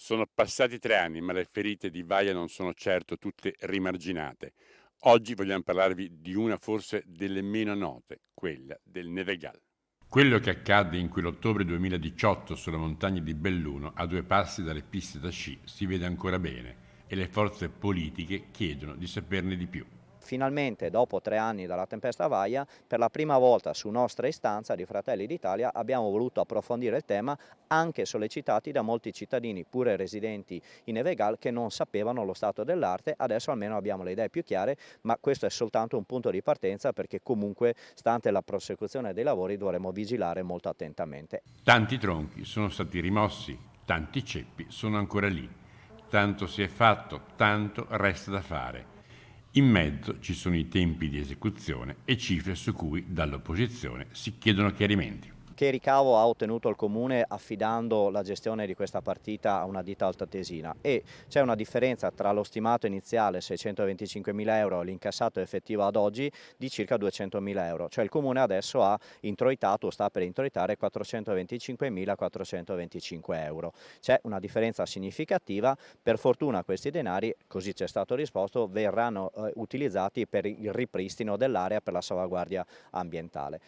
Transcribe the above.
Sono passati 3 anni, ma le ferite di Vaia non sono certo tutte rimarginate. Oggi vogliamo parlarvi di una forse delle meno note, quella del Nevegal. Quello che accadde in quell'ottobre 2018 sulle montagne di Belluno, a 2 passi dalle piste da sci, si vede ancora bene e le forze politiche chiedono di saperne di più. Finalmente, dopo 3 anni dalla tempesta Vaia, per la prima volta su nostra istanza di Fratelli d'Italia abbiamo voluto approfondire il tema, anche sollecitati da molti cittadini, pure residenti in Evegal, che non sapevano lo stato dell'arte. Adesso almeno abbiamo le idee più chiare, ma questo è soltanto un punto di partenza, perché comunque, stante la prosecuzione dei lavori, dovremo vigilare molto attentamente. Tanti tronchi sono stati rimossi, tanti ceppi sono ancora lì. Tanto si è fatto, tanto resta da fare. In mezzo ci sono i tempi di esecuzione e cifre su cui dall'opposizione si chiedono chiarimenti. Che ricavo ha ottenuto il Comune affidando la gestione di questa partita a una ditta altoatesina? E c'è una differenza tra lo stimato iniziale 625.000 euro e l'incassato effettivo ad oggi di circa 200.000 euro, cioè il Comune adesso ha introitato o sta per introitare 425.425 euro. C'è una differenza significativa. Per fortuna questi denari, così ci è stato risposto, verranno utilizzati per il ripristino dell'area, per la salvaguardia ambientale.